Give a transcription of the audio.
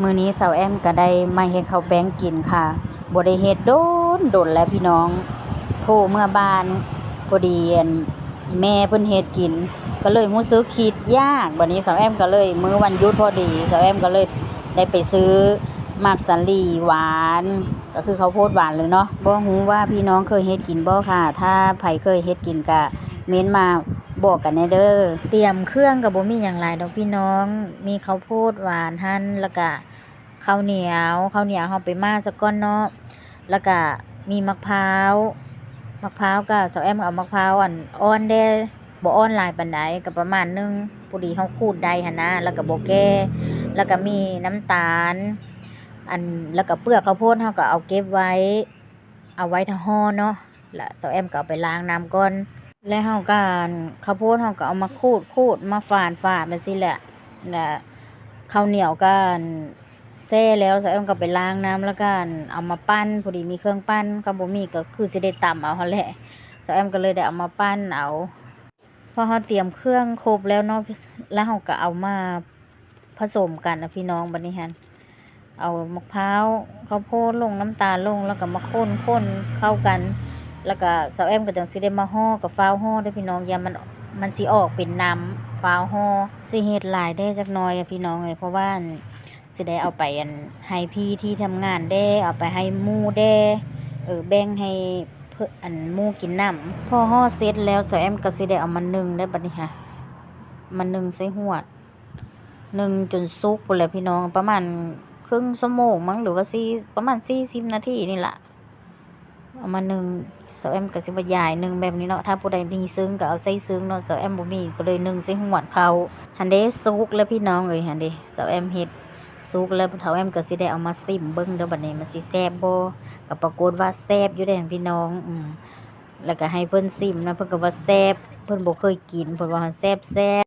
มื้อนี้สาวแอมก็ได้มาเฮ็ดข้าวแป้งกินค่ะบ่ได้เฮ็ดโดนแล้วพี่น้องโทรเมื่อบ้านพอดีแม่เพิ่นเฮ็ดกินก็เลยรู้สึกคิดยากบัดนี้สาวแอมก็เลยมื้อวันหยุดพอดีสาวแอมก็เลยได้ไปซื้อหมากสาลี่หวานก็คือข้าวโพดหวานเลยเนาะบ่ฮู้ว่าพี่น้องเคยเฮ็ดกินบ่ค่ะถ้าไผเคยเฮ็ดกินก็เม้นมาบอกกันแหน่เด้อเตรียมเครื่องก็บ่มีหยังหลายดอกพี่น้องมีข้าวโพดหวานหั่นแล้วก็ข้าวเหนียวเฮาไปม่าซะก่อนเนาะแล้วก็มีมะพร้าวก็สาวแอมเอามะพร้าวอ่อนเด้บ่อ่อนหลายปานใดก็ประมาณนึงพอดีเฮาขูดได้หันนะแล้วก็บ่แก่แล้วก็มีน้ำตาลแล้วก็เปลือกข้าวโพดเฮาก็เอาเก็บไว้เอาไว้ถ้าฮ้อเนาะแล้วสาวแอมก็เอาไปล้างน้ำก่อนแล้วเฮาก็ข้าวโพดเฮาก็เอามาขูดมาฝานจังซี่แหละแล้วข้าวเหนียวก็แช่แล้วสาวแอมก็ไปล้างน้ำแล้วก็เอามาปั้นพอดีมีเครื่องปั้นคันบ่มีก็คือสิได้ตำเอาหั่นแหละสาวแอมก็เลยได้เอามาปั้นเอาพอเฮาเตรียมเครื่องครบแล้วเนาะแล้วเฮาก็เอามาผสมกันนะพี่น้องบัดนี้หั่นเอามะพร้าวข้าวโพดลงน้ำตาลลงแล้วก็มาคนเข้ากันแล้วก็สาวแอมก็จังสิได้มาห่อกับฟาวห่อเด้อพี่น้องอย่ามันสิออกเป็นน้ำฟาวห่อสิเฮ็ดหลายได้จักหน่อยอะพี่น้องเอ้ยเพราะว่าสิได้เอาไปให้พี่ที่ทำงานได้เอาไปให้หมู่ได้แบ่งให้เพิ่นหมู่กินนำพอห่อเสร็จแล้วสาวแอมก็สิได้เอามานึ่งได้บัดนี้ค่ะมานึ่งใส่ฮวดนึ่งจนสุกพู้นแหละพี่น้องประมาณครึ่งชั่วโมงมั้งหรือว่าประมาณ40นาทีนี่ล่ะเอามานึ่งสาวแอมก็สิบ่ย้ายนึ่งแบบนี้เนาะถ้าผู้ใดมีซึ้งก็เอาใส่ซึ้งเนาะสาวแอมบ่มีก็เลยนึ่งใส่ฮวดเขาหั่นเด้สุกแล้วพี่น้องเอ้ยหั่นเด้สาวแอมเฮ็ดสุกแล้วสาวแอมก็สิได้เอามาซิมเบิ่งเด้อบัดนี้มันสิแซ่บบ่ก็ปรากฏว่าแซ่บอยู่เด้พี่น้องแล้วก็ให้เพิ่นซิมนะเพิ่นก็ว่าแซ่บเพิ่นบ่เคยกินเพิ่นว่าแซ่บ